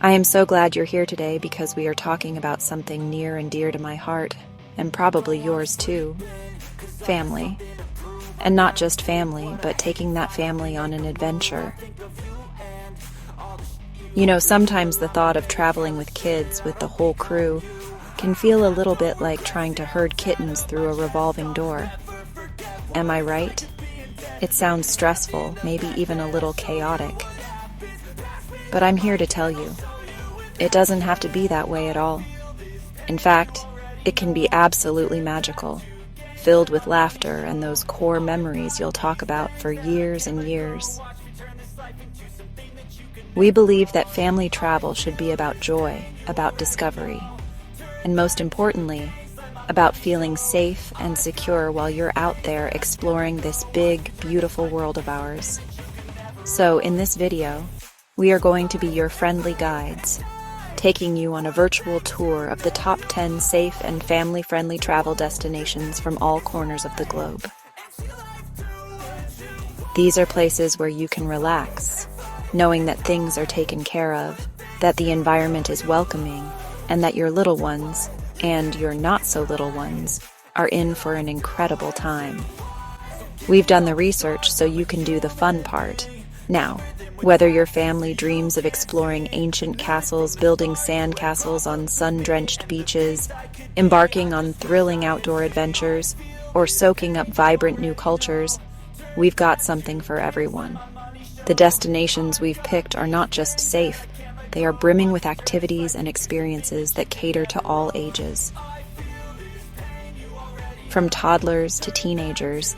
I am so glad you're here today because we are talking about something near and dear to my heart, and probably yours too. Family. And not just family, but taking that family on an adventure. You know, sometimes the thought of traveling with kids with the whole crew can feel a little bit like trying to herd kittens through a revolving door. Am I right? It sounds stressful, maybe even a little chaotic. But I'm here to tell you, it doesn't have to be that way at all. In fact, it can be absolutely magical, filled with laughter and those core memories you'll talk about for years and years. We believe that family travel should be about joy, about discovery, and most importantly, about feeling safe and secure while you're out there exploring this big, beautiful world of ours. So in this video, we are going to be your friendly guides, taking you on a virtual tour of the top 10 safe and family-friendly travel destinations from all corners of the globe. These are places where you can relax, knowing that things are taken care of, that the environment is welcoming, and that your little ones, and your not-so-little ones, are in for an incredible time. We've done the research so you can do the fun part. Now, whether your family dreams of exploring ancient castles, building sand castles on sun-drenched beaches, embarking on thrilling outdoor adventures, or soaking up vibrant new cultures, we've got something for everyone. The destinations we've picked are not just safe, they are brimming with activities and experiences that cater to all ages. From toddlers to teenagers,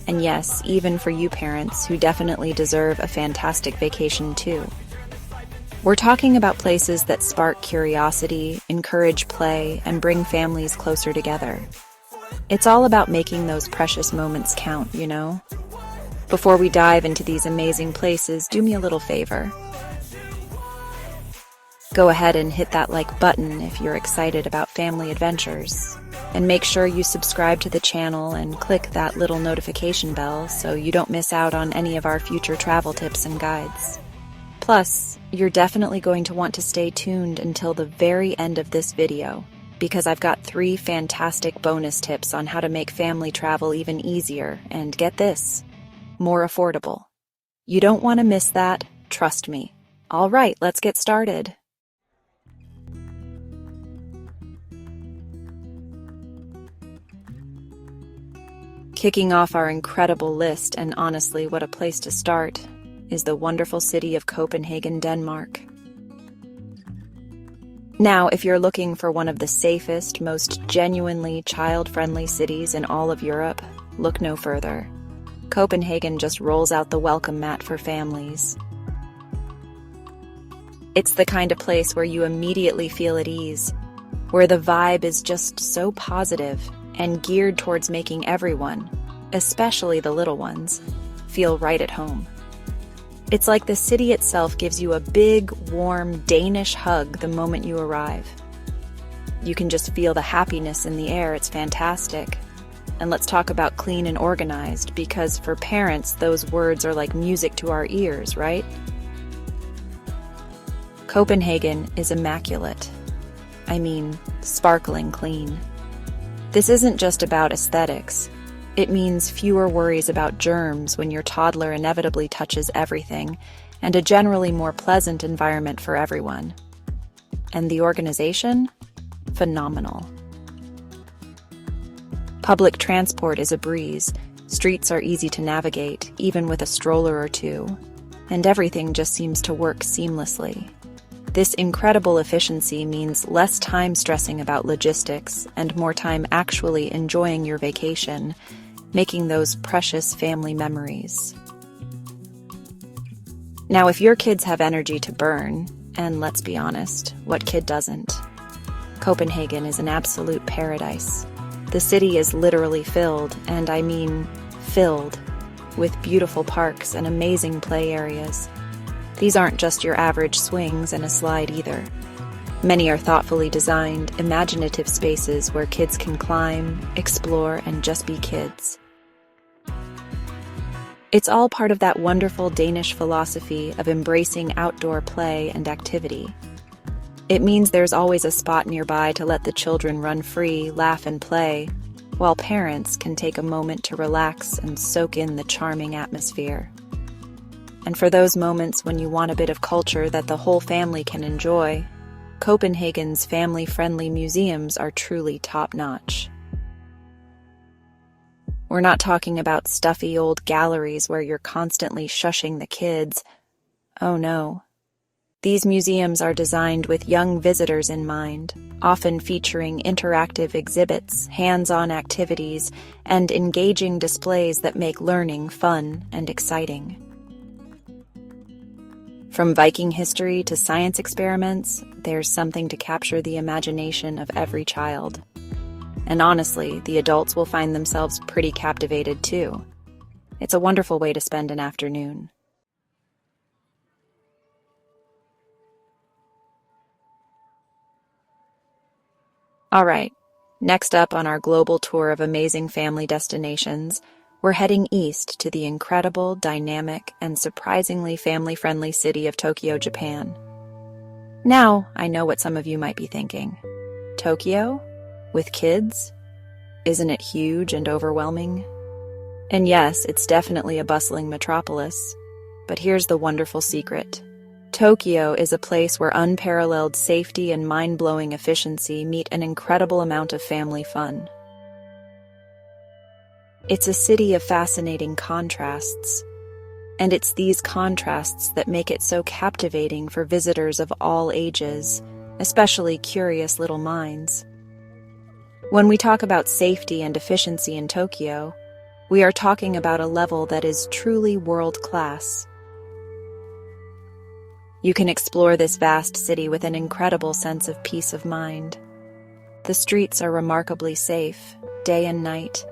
and yes, even for you parents who definitely deserve a fantastic vacation too. We're talking about places that spark curiosity, encourage play, and bring families closer together. It's all about making those precious moments count, you know? Before we dive into these amazing places, do me a little favor. Go ahead and hit that like button if you're excited about family adventures. And make sure you subscribe to the channel and click that little notification bell so you don't miss out on any of our future travel tips and guides. Plus, you're definitely going to want to stay tuned until the very end of this video, because I've got 3 fantastic bonus tips on how to make family travel even easier and, get this, more affordable. You don't want to miss that, trust me. All right, let's get started. Kicking off our incredible list, and honestly, what a place to start, is the wonderful city of Copenhagen, Denmark. Now, if you're looking for one of the safest, most genuinely child-friendly cities in all of Europe, look no further. Copenhagen just rolls out the welcome mat for families. It's the kind of place where you immediately feel at ease, where the vibe is just so positive and geared towards making everyone, especially the little ones, feel right at home. It's like the city itself gives you a big, warm Danish hug the moment you arrive. You can just feel the happiness in the air. It's fantastic. And let's talk about clean and organized, because for parents, those words are like music to our ears, right? Copenhagen is immaculate. I mean, sparkling clean. This isn't just about aesthetics. It means fewer worries about germs when your toddler inevitably touches everything, and a generally more pleasant environment for everyone. And the organization? Phenomenal. Public transport is a breeze. Streets are easy to navigate, even with a stroller or two, and everything just seems to work seamlessly. This incredible efficiency means less time stressing about logistics and more time actually enjoying your vacation, making those precious family memories. Now, if your kids have energy to burn, and let's be honest, what kid doesn't? Copenhagen is an absolute paradise. The city is literally filled, and I mean filled, with beautiful parks and amazing play areas. These aren't just your average swings and a slide either. Many are thoughtfully designed, imaginative spaces where kids can climb, explore, and just be kids. It's all part of that wonderful Danish philosophy of embracing outdoor play and activity, It means there's always a spot nearby to let the children run free, laugh and play, while parents can take a moment to relax and soak in the charming atmosphere. And for those moments when you want a bit of culture that the whole family can enjoy, Copenhagen's family-friendly museums are truly top-notch. We're not talking about stuffy old galleries where you're constantly shushing the kids. Oh no. These museums are designed with young visitors in mind, often featuring interactive exhibits, hands-on activities, and engaging displays that make learning fun and exciting. From Viking history to science experiments, there's something to capture the imagination of every child. And honestly, the adults will find themselves pretty captivated too. It's a wonderful way to spend an afternoon. All right, next up on our global tour of amazing family destinations, we're heading east to the incredible, dynamic, and surprisingly family-friendly city of Tokyo, Japan. Now, I know what some of you might be thinking. Tokyo? With kids? Isn't it huge and overwhelming? And yes, it's definitely a bustling metropolis. But here's the wonderful secret. Tokyo is a place where unparalleled safety and mind-blowing efficiency meet an incredible amount of family fun. It's a city of fascinating contrasts, and it's these contrasts that make it so captivating for visitors of all ages, especially curious little minds. When we talk about safety and efficiency in Tokyo, we are talking about a level that is truly world-class. You can explore this vast city with an incredible sense of peace of mind. The streets are remarkably safe, day and night,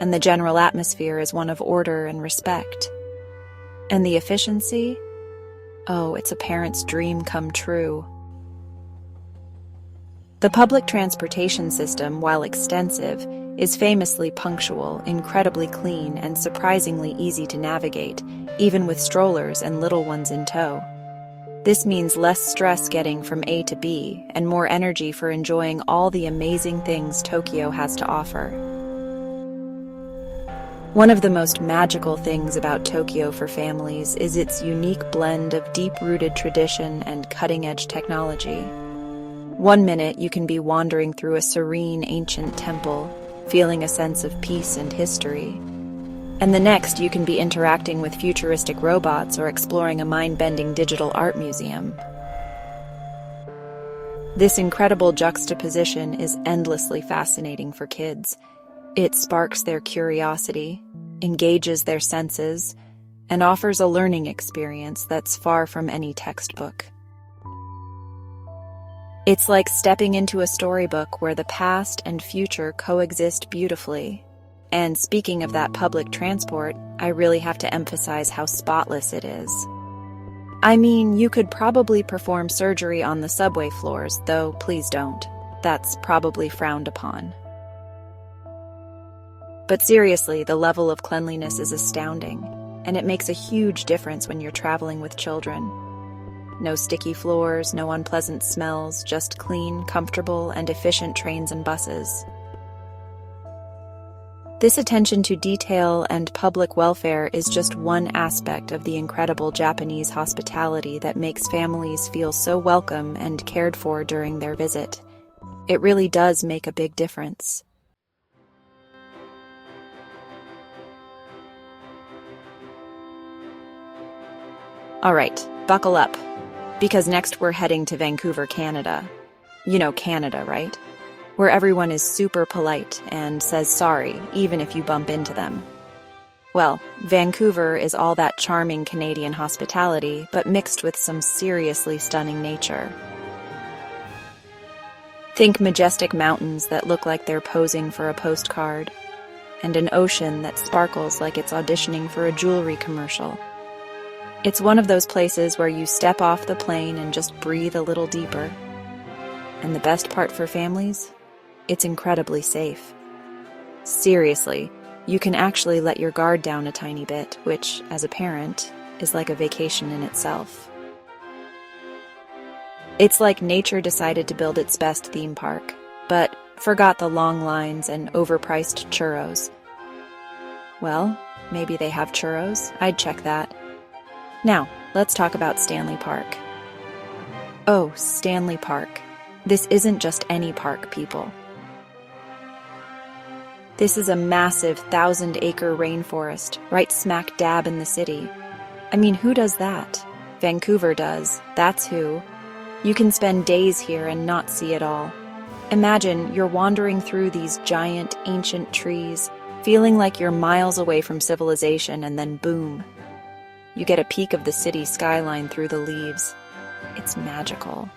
and the general atmosphere is one of order and respect. And the efficiency? Oh, it's a parent's dream come true. The public transportation system, while extensive, is famously punctual, incredibly clean, and surprisingly easy to navigate, even with strollers and little ones in tow. This means less stress getting from A to B, and more energy for enjoying all the amazing things Tokyo has to offer. One of the most magical things about Tokyo for families is its unique blend of deep-rooted tradition and cutting-edge technology. One minute you can be wandering through a serene ancient temple, feeling a sense of peace and history. And the next you can be interacting with futuristic robots or exploring a mind-bending digital art museum. This incredible juxtaposition is endlessly fascinating for kids. It sparks their curiosity, engages their senses, and offers a learning experience that's far from any textbook. It's like stepping into a storybook where the past and future coexist beautifully. And speaking of that public transport, I really have to emphasize how spotless it is. I mean, you could probably perform surgery on the subway floors, though please don't. That's probably frowned upon. But seriously, the level of cleanliness is astounding, and it makes a huge difference when you're traveling with children. No sticky floors, no unpleasant smells, just clean, comfortable, and efficient trains and buses. This attention to detail and public welfare is just one aspect of the incredible Japanese hospitality that makes families feel so welcome and cared for during their visit. It really does make a big difference. All right, buckle up, because next we're heading to Vancouver, Canada. You know Canada, right? Where everyone is super polite and says sorry, even if you bump into them. Well, Vancouver is all that charming Canadian hospitality, but mixed with some seriously stunning nature. Think majestic mountains that look like they're posing for a postcard, and an ocean that sparkles like it's auditioning for a jewelry commercial. It's one of those places where you step off the plane and just breathe a little deeper. And the best part for families? It's incredibly safe. Seriously, you can actually let your guard down a tiny bit, which, as a parent, is like a vacation in itself. It's like nature decided to build its best theme park, but forgot the long lines and overpriced churros. Well, maybe they have churros. I'd check that. Now, let's talk about Stanley Park. Oh, Stanley Park. This isn't just any park, people. This is a massive 1,000-acre rainforest right smack dab in the city. I mean, who does that? Vancouver does. That's who. You can spend days here and not see it all. Imagine you're wandering through these giant, ancient trees, feeling like you're miles away from civilization, and then boom. You get a peek of the city skyline through the leaves. It's magical.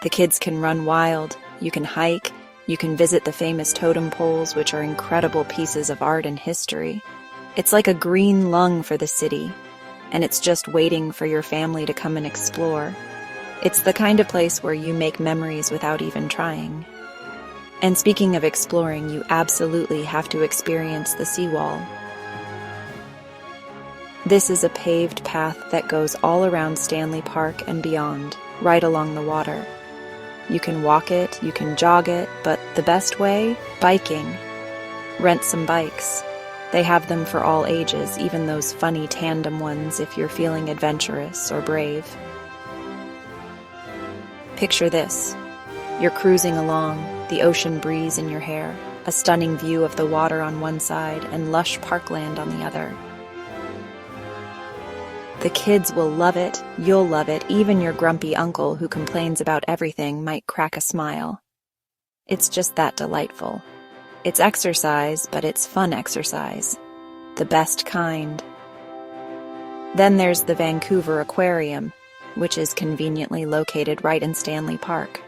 The kids can run wild, you can hike, you can visit the famous totem poles, which are incredible pieces of art and history. It's like a green lung for the city, and it's just waiting for your family to come and explore. It's the kind of place where you make memories without even trying. And speaking of exploring, you absolutely have to experience the seawall. This is a paved path that goes all around Stanley Park and beyond, right along the water. You can walk it, you can jog it, but the best way? Biking. Rent some bikes. They have them for all ages, even those funny tandem ones if you're feeling adventurous or brave. Picture this. You're cruising along, the ocean breeze in your hair, a stunning view of the water on one side and lush parkland on the other. The kids will love it, you'll love it, even your grumpy uncle who complains about everything might crack a smile. It's just that delightful. It's exercise, but it's fun exercise. The best kind. Then there's the Vancouver Aquarium, which is conveniently located right in Stanley Park.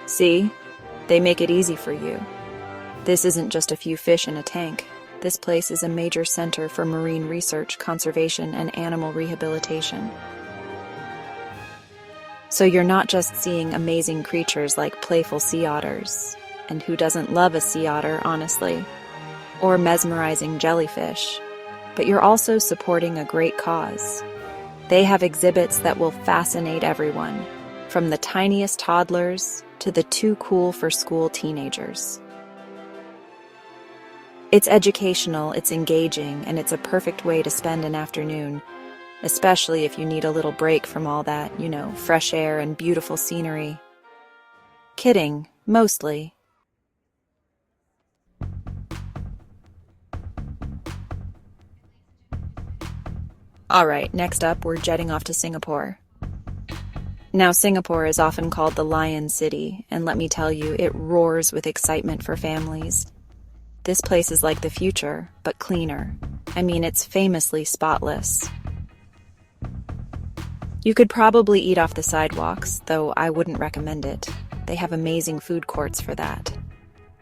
See? They make it easy for you. This isn't just a few fish in a tank. This place is a major center for marine research, conservation, and animal rehabilitation. So you're not just seeing amazing creatures like playful sea otters, and who doesn't love a sea otter, honestly, or mesmerizing jellyfish, but you're also supporting a great cause. They have exhibits that will fascinate everyone, from the tiniest toddlers to the too cool for school teenagers. It's educational, it's engaging, and it's a perfect way to spend an afternoon, especially if you need a little break from all that, fresh air and beautiful scenery. Kidding, mostly. All right, next up, we're jetting off to Singapore. Now, Singapore is often called the Lion City, and let me tell you, it roars with excitement for families. This place is like the future, but cleaner. I mean, it's famously spotless. You could probably eat off the sidewalks, though I wouldn't recommend it. They have amazing food courts for that.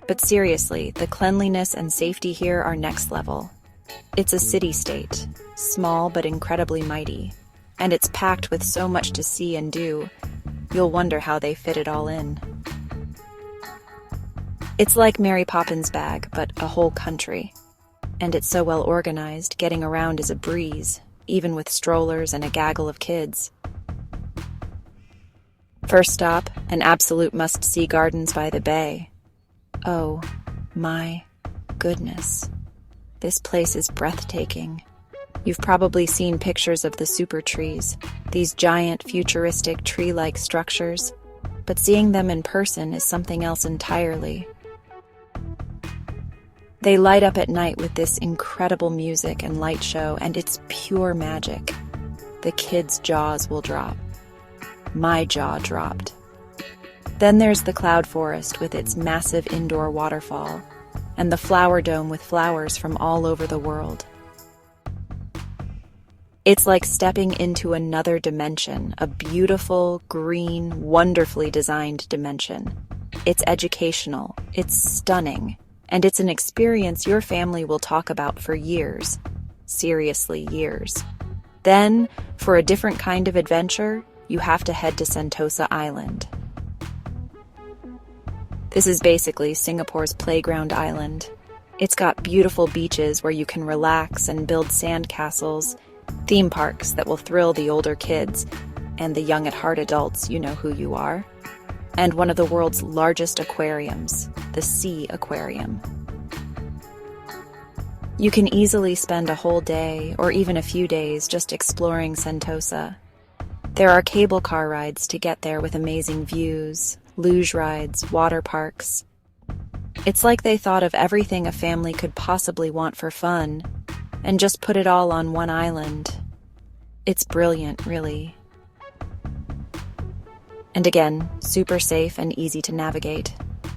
But seriously, the cleanliness and safety here are next level. It's a city-state, small but incredibly mighty, and it's packed with so much to see and do, you'll wonder how they fit it all in. It's like Mary Poppins' bag, but a whole country. And it's so well organized, getting around is a breeze, even with strollers and a gaggle of kids. First stop, an absolute must-see Gardens by the Bay. Oh, my goodness. This place is breathtaking. You've probably seen pictures of the super trees, these giant, futuristic, tree-like structures, but seeing them in person is something else entirely. They light up at night with this incredible music and light show, and it's pure magic. The kids' jaws will drop. My jaw dropped. Then there's the cloud forest with its massive indoor waterfall, and the flower dome with flowers from all over the world. It's like stepping into another dimension, a beautiful, green, wonderfully designed dimension. It's educational, it's stunning, and it's an experience your family will talk about for years. Seriously, years. Then, for a different kind of adventure, you have to head to Sentosa Island. This is basically Singapore's playground island. It's got beautiful beaches where you can relax and build sand castles, theme parks that will thrill the older kids, and the young at heart adults, you know who you are. And one of the world's largest aquariums, the Sea Aquarium. You can easily spend a whole day or even a few days just exploring Sentosa. There are cable car rides to get there with amazing views, luge rides, water parks. It's like they thought of everything a family could possibly want for fun and just put it all on one island. It's brilliant, really. And again, super safe and easy to navigate.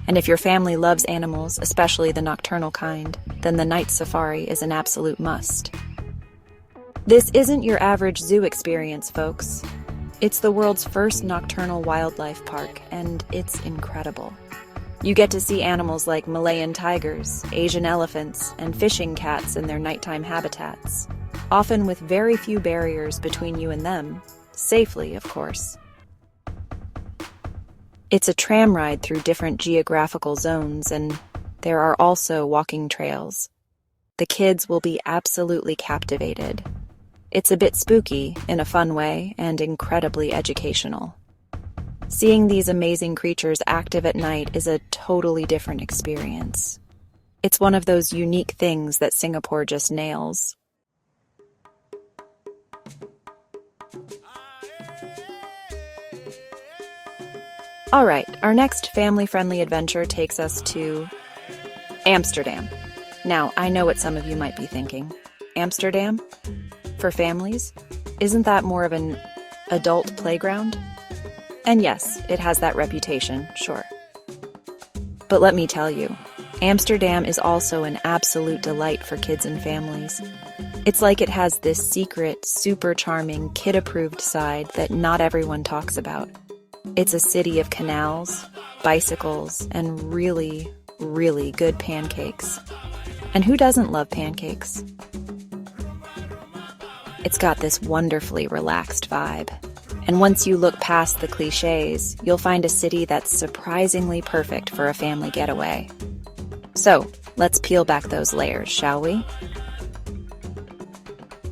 And if your family loves animals, especially the nocturnal kind, then the night safari is an absolute must. This isn't your average zoo experience, folks. It's the world's first nocturnal wildlife park, and it's incredible. You get to see animals like Malayan tigers, Asian elephants, and fishing cats in their nighttime habitats, often with very few barriers between you and them, safely, of course. It's a tram ride through different geographical zones, and there are also walking trails. The kids will be absolutely captivated. It's a bit spooky, in a fun way, and incredibly educational. Seeing these amazing creatures active at night is a totally different experience. It's one of those unique things that Singapore just nails. All right, our next family-friendly adventure takes us to Amsterdam. Now, I know what some of you might be thinking. Amsterdam? For families? Isn't that more of an adult playground? And yes, it has that reputation, sure. But let me tell you, Amsterdam is also an absolute delight for kids and families. It's like it has this secret, super charming, kid-approved side that not everyone talks about. It's a city of canals, bicycles, and really, really good pancakes. And who doesn't love pancakes? It's got this wonderfully relaxed vibe. And once you look past the cliches, you'll find a city that's surprisingly perfect for a family getaway. So, let's peel back those layers, shall we?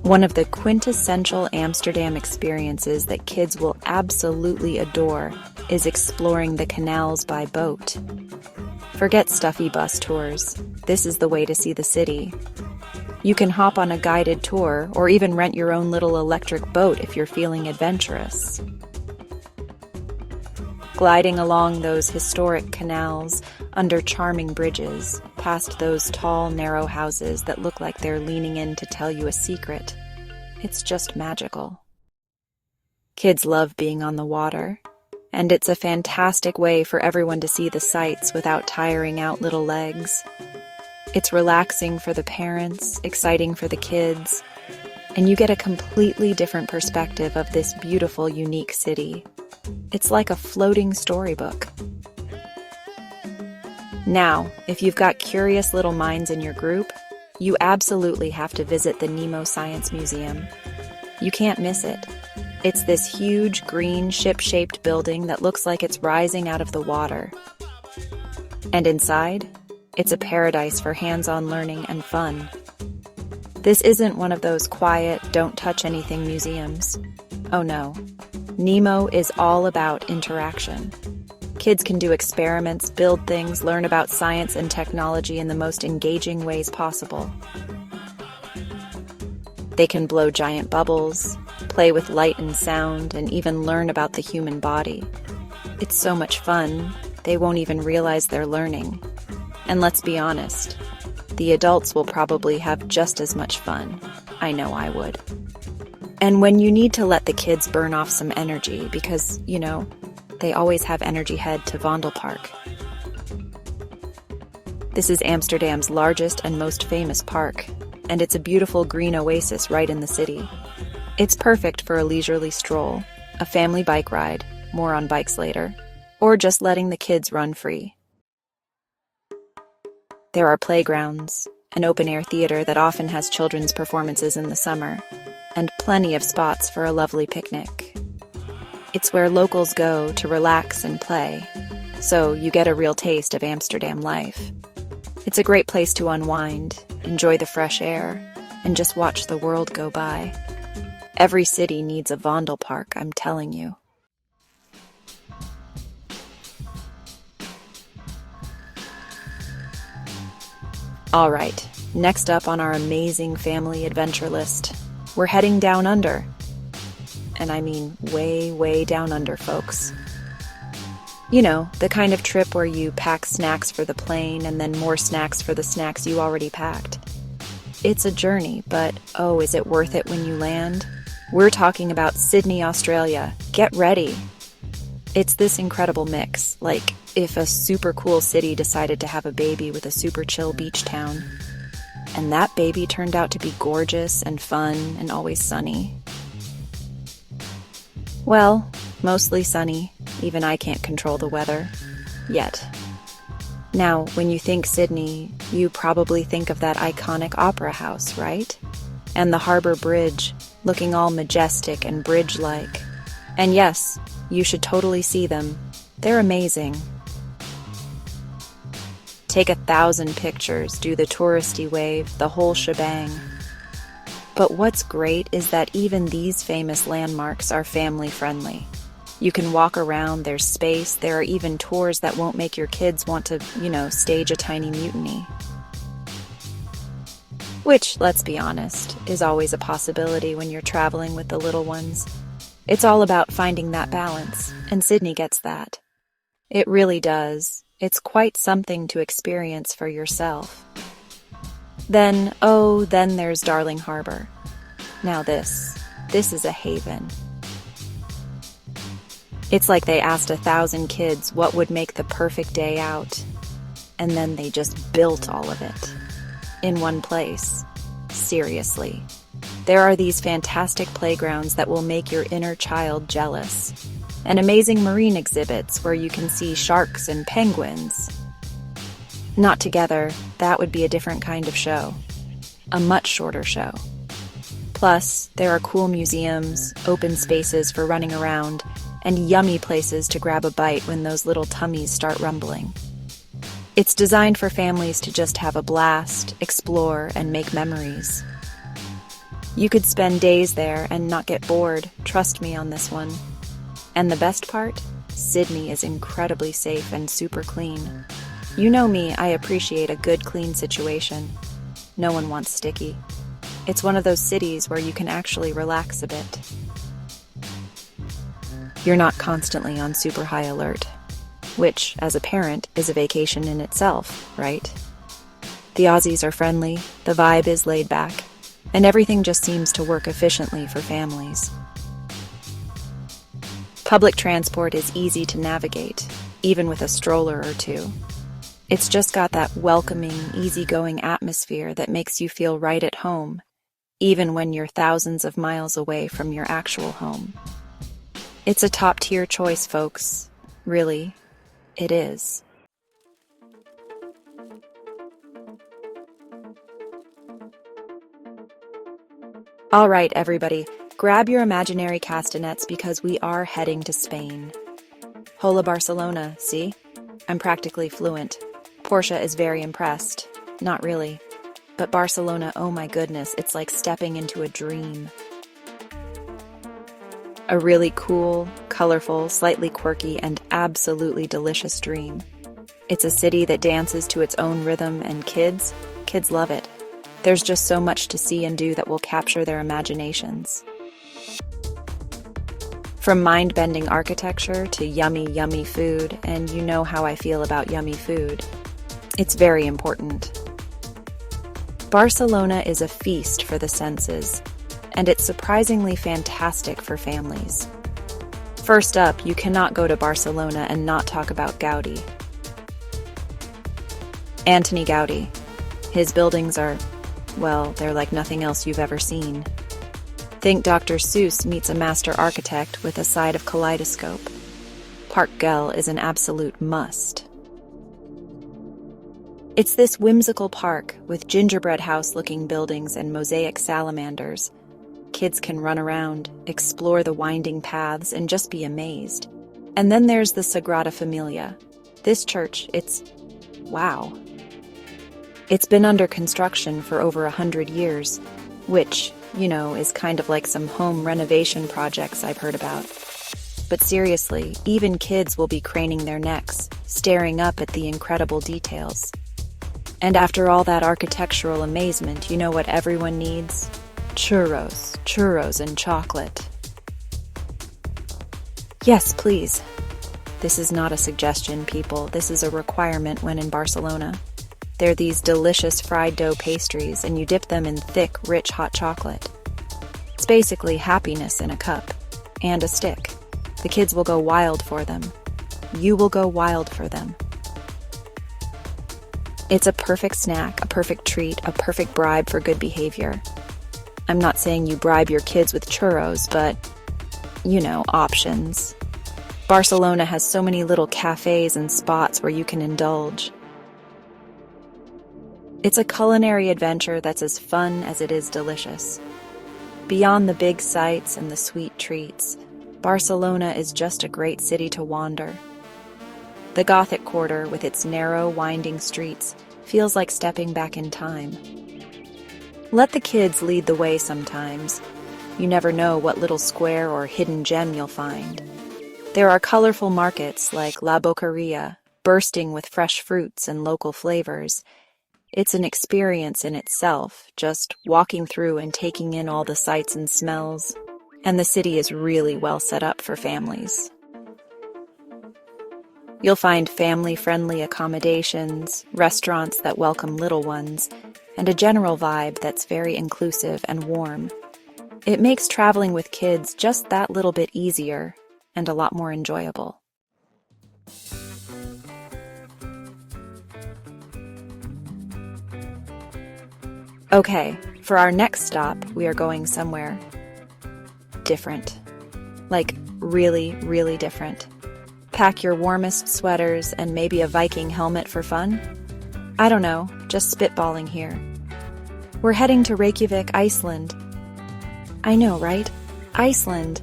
One of the quintessential Amsterdam experiences that kids will absolutely adore is exploring the canals by boat. Forget stuffy bus tours. This is the way to see the city. You can hop on a guided tour or even rent your own little electric boat if you're feeling adventurous. Gliding along those historic canals, under charming bridges, past those tall, narrow houses that look like they're leaning in to tell you a secret. It's just magical. Kids love being on the water, and it's a fantastic way for everyone to see the sights without tiring out little legs. It's relaxing for the parents, exciting for the kids, and you get a completely different perspective of this beautiful, unique city. It's like a floating storybook. Now, if you've got curious little minds in your group, you absolutely have to visit the Nemo Science Museum. You can't miss it. It's this huge, green, ship-shaped building that looks like it's rising out of the water. And inside, it's a paradise for hands-on learning and fun. This isn't one of those quiet, don't-touch-anything museums. Oh no. Nemo is all about interaction. Kids can do experiments, build things, learn about science and technology in the most engaging ways possible. They can blow giant bubbles, play with light and sound, and even learn about the human body. It's so much fun, they won't even realize they're learning. And let's be honest, the adults will probably have just as much fun. I know I would. And when you need to let the kids burn off some energy, because, you know, they always have energy, head to Vondelpark. This is Amsterdam's largest and most famous park, and it's a beautiful green oasis right in the city. It's perfect for a leisurely stroll, a family bike ride, more on bikes later, or just letting the kids run free. There are playgrounds, an open-air theater that often has children's performances in the summer, and plenty of spots for a lovely picnic. It's where locals go to relax and play, so you get a real taste of Amsterdam life. It's a great place to unwind, enjoy the fresh air, and just watch the world go by. Every city needs a Vondel Park, I'm telling you. All right, next up on our amazing family adventure list, we're heading down under. And I mean way, way down under, folks. You know, the kind of trip where you pack snacks for the plane and then more snacks for the snacks you already packed. It's a journey, but oh, is it worth it when you land? We're talking about Sydney, Australia. Get ready. It's this incredible mix, like if a super cool city decided to have a baby with a super chill beach town. And that baby turned out to be gorgeous and fun and always sunny. Well, mostly sunny. Even I can't control the weather. Yet. Now, when you think Sydney, you probably think of that iconic opera house, right? And the Harbour Bridge, looking all majestic and bridge-like. And yes, you should totally see them. They're amazing. Take 1,000 pictures, do the touristy wave, the whole shebang. But what's great is that even these famous landmarks are family-friendly. You can walk around, there's space, there are even tours that won't make your kids want to, stage a tiny mutiny. Which, let's be honest, is always a possibility when you're traveling with the little ones. It's all about finding that balance, and Sydney gets that. It really does. It's quite something to experience for yourself. Then there's Darling Harbour. Now this is a haven. It's like they asked 1,000 kids what would make the perfect day out, and then they just built all of it. In one place. Seriously. There are these fantastic playgrounds that will make your inner child jealous, and amazing marine exhibits where you can see sharks and penguins. Not together, that would be a different kind of show. A much shorter show. Plus, there are cool museums, open spaces for running around, and yummy places to grab a bite when those little tummies start rumbling. It's designed for families to just have a blast, explore, and make memories. You could spend days there and not get bored, trust me on this one. And the best part? Sydney is incredibly safe and super clean. You know me, I appreciate a good clean situation. No one wants sticky. It's one of those cities where you can actually relax a bit. You're not constantly on super high alert, which, as a parent, is a vacation in itself, right? The Aussies are friendly, the vibe is laid back, and everything just seems to work efficiently for families. Public transport is easy to navigate, even with a stroller or two. It's just got that welcoming, easygoing atmosphere that makes you feel right at home, even when you're thousands of miles away from your actual home. It's a top-tier choice, folks. Really, it is. All right, everybody, grab your imaginary castanets because we are heading to Spain. Hola, Barcelona, see? I'm practically fluent. Portia is very impressed. Not really. But Barcelona, oh my goodness, it's like stepping into a dream. A really cool, colorful, slightly quirky, and absolutely delicious dream. It's a city that dances to its own rhythm, and kids love it. There's just so much to see and do that will capture their imaginations. From mind-bending architecture to yummy, yummy food, and you know how I feel about yummy food. It's very important. Barcelona is a feast for the senses, and it's surprisingly fantastic for families. First up, you cannot go to Barcelona and not talk about Gaudi. Antoni Gaudi. His buildings are, well, they're like nothing else you've ever seen. Think Dr. Seuss meets a master architect with a side of kaleidoscope. Park Güell is an absolute must. It's this whimsical park with gingerbread house-looking buildings and mosaic salamanders. Kids can run around, explore the winding paths, and just be amazed. And then there's the Sagrada Familia. This church, wow. It's been under construction for over 100 years, which, is kind of like some home renovation projects I've heard about. But seriously, even kids will be craning their necks, staring up at the incredible details. And after all that architectural amazement, you know what everyone needs? Churros and chocolate. Yes, please. This is not a suggestion, people. This is a requirement when in Barcelona. They're these delicious fried dough pastries, and you dip them in thick, rich hot chocolate. It's basically happiness in a cup. And a stick. The kids will go wild for them. You will go wild for them. It's a perfect snack, a perfect treat, a perfect bribe for good behavior. I'm not saying you bribe your kids with churros, but, options. Barcelona has so many little cafes and spots where you can indulge. It's a culinary adventure that's as fun as it is delicious. Beyond the big sights and the sweet treats, Barcelona is just a great city to wander. The Gothic Quarter, with its narrow, winding streets, feels like stepping back in time. Let the kids lead the way sometimes. You never know what little square or hidden gem you'll find. There are colorful markets like La Boqueria, bursting with fresh fruits and local flavors. It's an experience in itself, just walking through and taking in all the sights and smells. And the city is really well set up for families. You'll find family-friendly accommodations, restaurants that welcome little ones, and a general vibe that's very inclusive and warm. It makes traveling with kids just that little bit easier and a lot more enjoyable. Okay, for our next stop, we are going somewhere different. Like, really, really different. Pack your warmest sweaters and maybe a Viking helmet for fun? I don't know, just spitballing here. We're heading to Reykjavik, Iceland. I know, right? Iceland.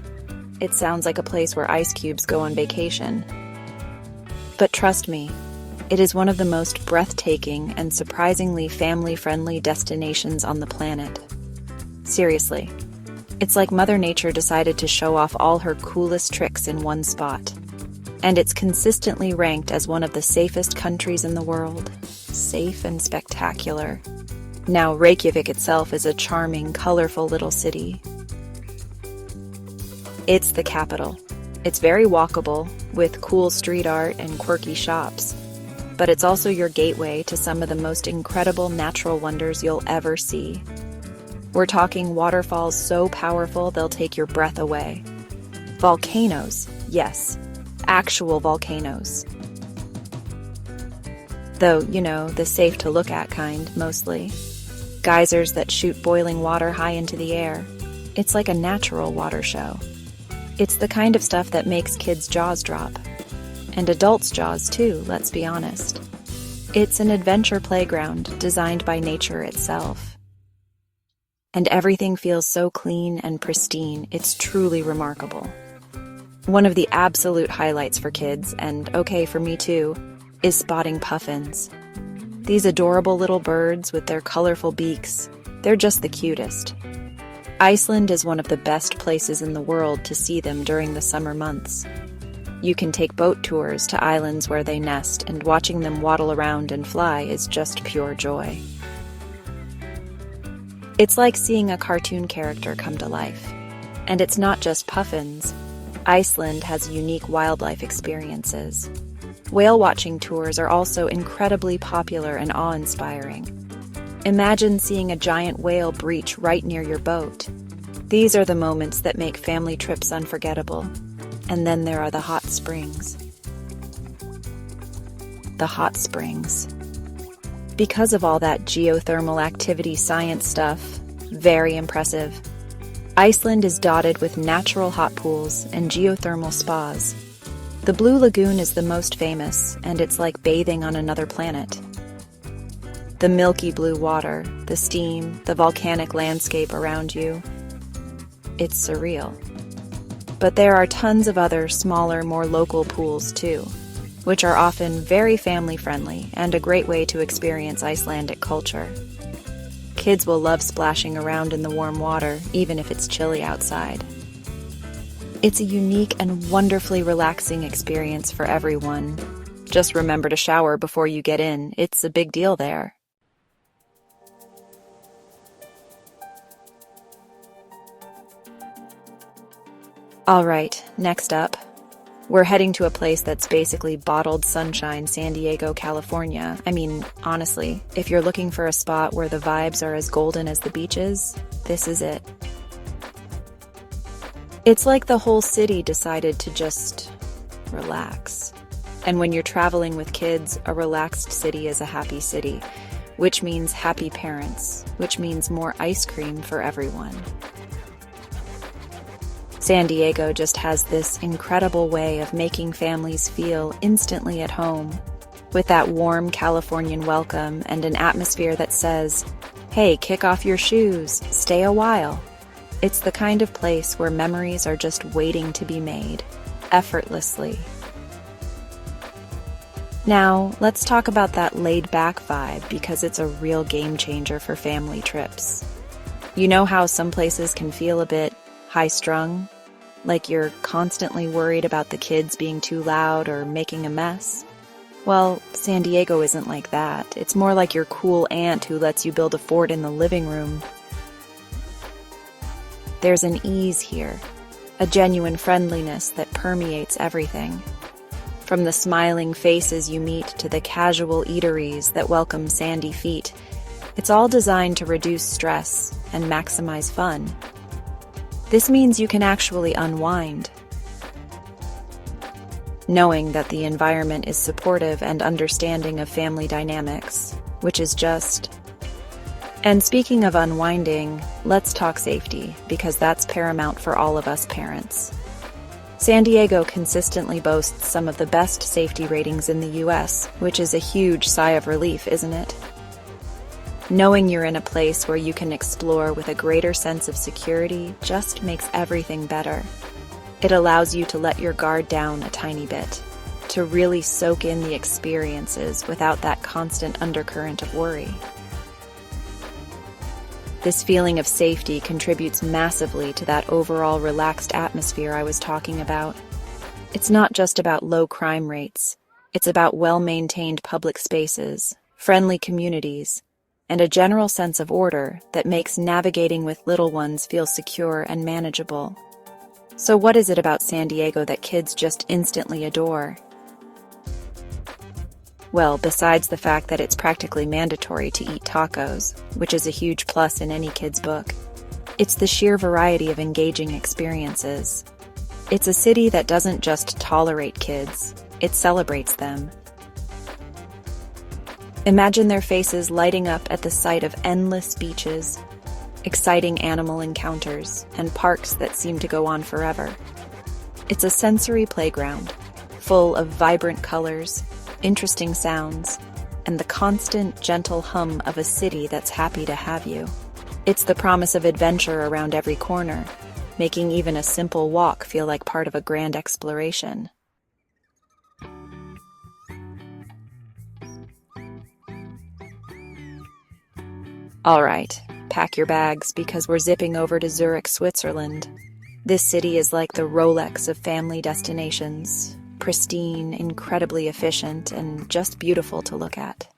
It sounds like a place where ice cubes go on vacation. But trust me, it is one of the most breathtaking and surprisingly family-friendly destinations on the planet. Seriously. It's like Mother Nature decided to show off all her coolest tricks in one spot. And it's consistently ranked as one of the safest countries in the world. Safe and spectacular. Now, Reykjavik itself is a charming, colorful little city. It's the capital. It's very walkable, with cool street art and quirky shops. But it's also your gateway to some of the most incredible natural wonders you'll ever see. We're talking waterfalls so powerful they'll take your breath away. Volcanoes, yes, actual volcanoes. Though, the safe-to-look-at kind, mostly. Geysers that shoot boiling water high into the air. It's like a natural water show. It's the kind of stuff that makes kids' jaws drop. And adults' jaws, too, let's be honest. It's an adventure playground designed by nature itself. And everything feels so clean and pristine, it's truly remarkable. One of the absolute highlights for kids, and okay for me too, is spotting puffins. These adorable little birds with their colorful beaks, they're just the cutest. Iceland is one of the best places in the world to see them during the summer months. You can take boat tours to islands where they nest, and watching them waddle around and fly is just pure joy. It's like seeing a cartoon character come to life. And it's not just puffins. Iceland has unique wildlife experiences. Whale watching tours are also incredibly popular and awe-inspiring. Imagine seeing a giant whale breach right near your boat. These are the moments that make family trips unforgettable. And then there are the hot springs. The hot springs. Because of all that geothermal activity science stuff, very impressive. Iceland is dotted with natural hot pools and geothermal spas. The Blue Lagoon is the most famous, and it's like bathing on another planet. The milky blue water, the steam, the volcanic landscape around you. It's surreal. But there are tons of other, smaller, more local pools too, which are often very family-friendly and a great way to experience Icelandic culture. Kids will love splashing around in the warm water, even if it's chilly outside. It's a unique and wonderfully relaxing experience for everyone. Just remember to shower before you get in. It's a big deal there. All right, next up, we're heading to a place that's basically bottled sunshine, San Diego, California. I mean, honestly, if you're looking for a spot where the vibes are as golden as the beaches, this is it. It's like the whole city decided to just relax. And when you're traveling with kids, a relaxed city is a happy city, which means happy parents, which means more ice cream for everyone. San Diego just has this incredible way of making families feel instantly at home, with that warm Californian welcome and an atmosphere that says, "Hey, kick off your shoes, stay a while." It's the kind of place where memories are just waiting to be made, effortlessly. Now, let's talk about that laid-back vibe because it's a real game changer for family trips. You know how some places can feel a bit high-strung? Like you're constantly worried about the kids being too loud or making a mess? Well, San Diego isn't like that. It's more like your cool aunt who lets you build a fort in the living room. There's an ease here, a genuine friendliness that permeates everything. From the smiling faces you meet to the casual eateries that welcome sandy feet, it's all designed to reduce stress and maximize fun. This means you can actually unwind, knowing that the environment is supportive and understanding of family dynamics, which is just... And speaking of unwinding, let's talk safety, because that's paramount for all of us parents. San Diego consistently boasts some of the best safety ratings in the US, which is a huge sigh of relief, isn't it? Knowing you're in a place where you can explore with a greater sense of security just makes everything better. It allows you to let your guard down a tiny bit, to really soak in the experiences without that constant undercurrent of worry. This feeling of safety contributes massively to that overall relaxed atmosphere I was talking about. It's not just about low crime rates. It's about well-maintained public spaces, friendly communities, and a general sense of order that makes navigating with little ones feel secure and manageable. So what is it about San Diego that kids just instantly adore? Well, besides the fact that it's practically mandatory to eat tacos, which is a huge plus in any kid's book, it's the sheer variety of engaging experiences. It's a city that doesn't just tolerate kids, it celebrates them. Imagine their faces lighting up at the sight of endless beaches, exciting animal encounters, and parks that seem to go on forever. It's a sensory playground, full of vibrant colors, interesting sounds, and the constant, gentle hum of a city that's happy to have you. It's the promise of adventure around every corner, making even a simple walk feel like part of a grand exploration. All right, pack your bags because we're zipping over to Zurich, Switzerland. This city is like the Rolex of family destinations, pristine, incredibly efficient, and just beautiful to look at.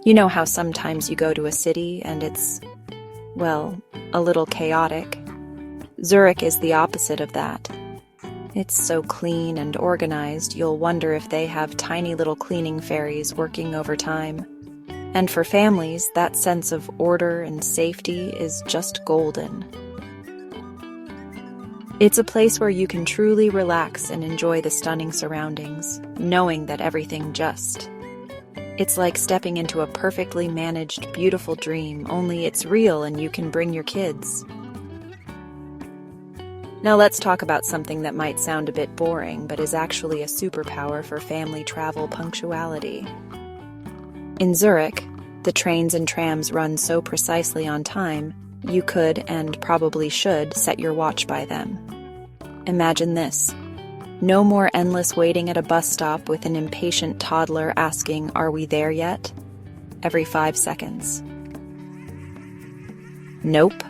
You know how sometimes you go to a city and it's, well, a little chaotic? Zurich is the opposite of that. It's so clean and organized, you'll wonder if they have tiny little cleaning fairies working overtime. And for families, that sense of order and safety is just golden. It's a place where you can truly relax and enjoy the stunning surroundings, knowing that everything just. It's like stepping into a perfectly managed, beautiful dream, only it's real and you can bring your kids. Now let's talk about something that might sound a bit boring, but is actually a superpower for family travel: punctuality. In Zurich, the trains and trams run so precisely on time, you could and probably should set your watch by them. Imagine this. No more endless waiting at a bus stop with an impatient toddler asking, "Are we there yet?" every 5 seconds. Nope.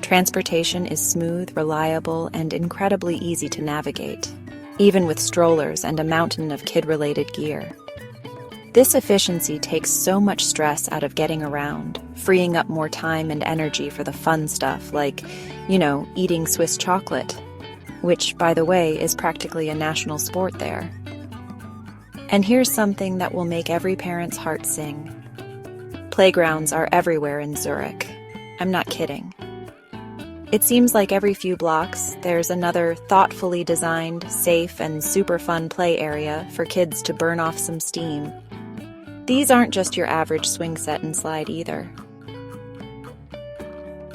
Transportation is smooth, reliable, and incredibly easy to navigate, even with strollers and a mountain of kid-related gear. This efficiency takes so much stress out of getting around, freeing up more time and energy for the fun stuff like, eating Swiss chocolate, which, by the way, is practically a national sport there. And here's something that will make every parent's heart sing. Playgrounds are everywhere in Zurich. I'm not kidding. It seems like every few blocks, there's another thoughtfully designed, safe, and super fun play area for kids to burn off some steam. These aren't just your average swing set and slide either.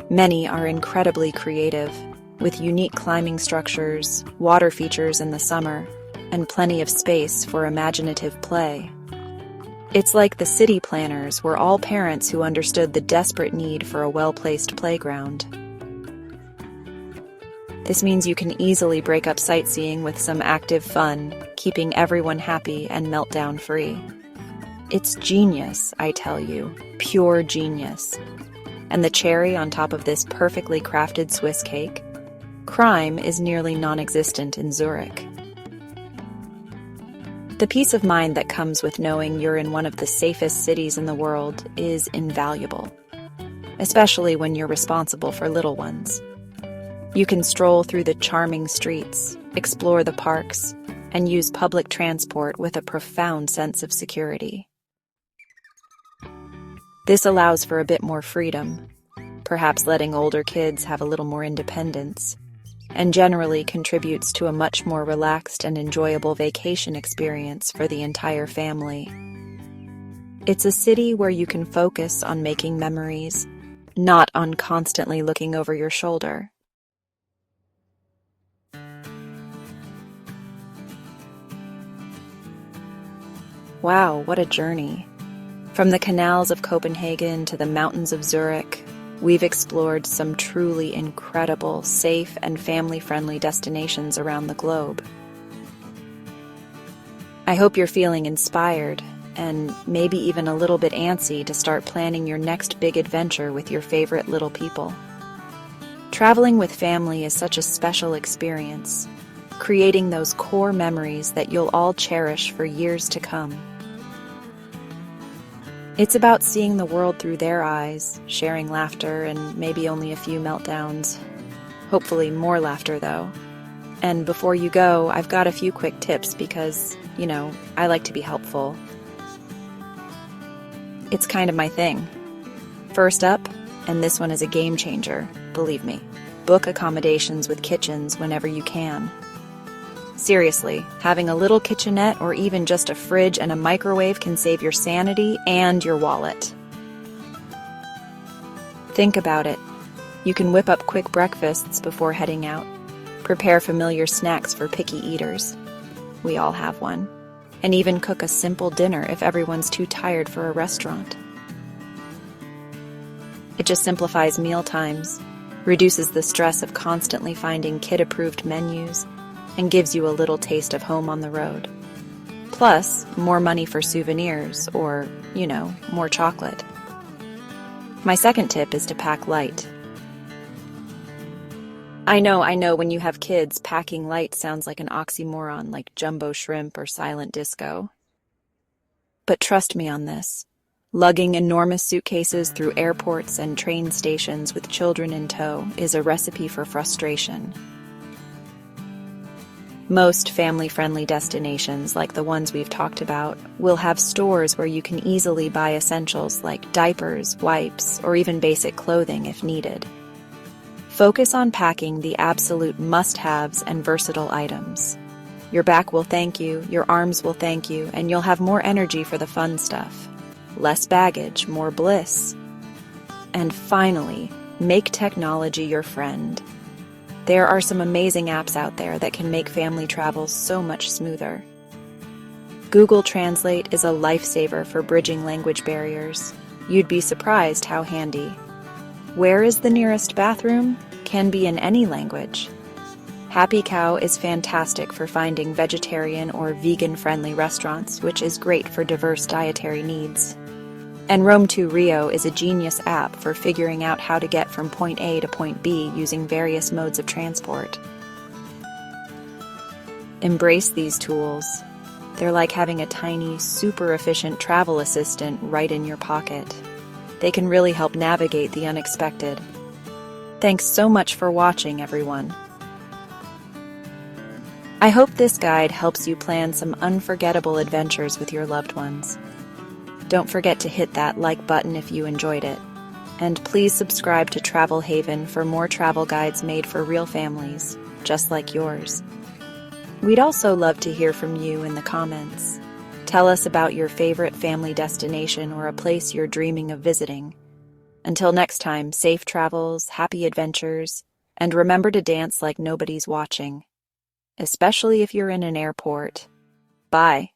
Many are incredibly creative, with unique climbing structures, water features in the summer, and plenty of space for imaginative play. It's like the city planners were all parents who understood the desperate need for a well-placed playground. This means you can easily break up sightseeing with some active fun, keeping everyone happy and meltdown-free. It's genius, I tell you, pure genius. And the cherry on top of this perfectly crafted Swiss cake? Crime is nearly non-existent in Zurich. The peace of mind that comes with knowing you're in one of the safest cities in the world is invaluable, especially when you're responsible for little ones. You can stroll through the charming streets, explore the parks, and use public transport with a profound sense of security. This allows for a bit more freedom, perhaps letting older kids have a little more independence, and generally contributes to a much more relaxed and enjoyable vacation experience for the entire family. It's a city where you can focus on making memories, not on constantly looking over your shoulder. Wow, what a journey. From the canals of Copenhagen to the mountains of Zurich, we've explored some truly incredible, safe, and family-friendly destinations around the globe. I hope you're feeling inspired and maybe even a little bit antsy to start planning your next big adventure with your favorite little people. Traveling with family is such a special experience, creating those core memories that you'll all cherish for years to come. It's about seeing the world through their eyes, sharing laughter and maybe only a few meltdowns. Hopefully more laughter, though. And before you go, I've got a few quick tips because, I like to be helpful. It's kind of my thing. First up, and this one is a game changer, believe me, book accommodations with kitchens whenever you can. Seriously, having a little kitchenette or even just a fridge and a microwave can save your sanity and your wallet. Think about it. You can whip up quick breakfasts before heading out, prepare familiar snacks for picky eaters. We all have one. And even cook a simple dinner if everyone's too tired for a restaurant. It just simplifies meal times, reduces the stress of constantly finding kid-approved menus, and gives you a little taste of home on the road. Plus, more money for souvenirs or, more chocolate. My second tip is to pack light. I know, when you have kids, packing light sounds like an oxymoron like jumbo shrimp or silent disco. But trust me on this. Lugging enormous suitcases through airports and train stations with children in tow is a recipe for frustration. Most family-friendly destinations, like the ones we've talked about, will have stores where you can easily buy essentials like diapers, wipes, or even basic clothing if needed. Focus on packing the absolute must-haves and versatile items. Your back will thank you, your arms will thank you, and you'll have more energy for the fun stuff. Less baggage, more bliss. And finally, make technology your friend. There are some amazing apps out there that can make family travel so much smoother. Google Translate is a lifesaver for bridging language barriers. You'd be surprised how handy. Where is the nearest bathroom? Can be in any language. Happy Cow is fantastic for finding vegetarian or vegan-friendly restaurants, which is great for diverse dietary needs. And Roam to Rio is a genius app for figuring out how to get from point A to point B using various modes of transport. Embrace these tools. They're like having a tiny, super efficient travel assistant right in your pocket. They can really help navigate the unexpected. Thanks so much for watching, everyone. I hope this guide helps you plan some unforgettable adventures with your loved ones. Don't forget to hit that like button if you enjoyed it. And please subscribe to Travel Haven for more travel guides made for real families, just like yours. We'd also love to hear from you in the comments. Tell us about your favorite family destination or a place you're dreaming of visiting. Until next time, safe travels, happy adventures, and remember to dance like nobody's watching, especially if you're in an airport. Bye.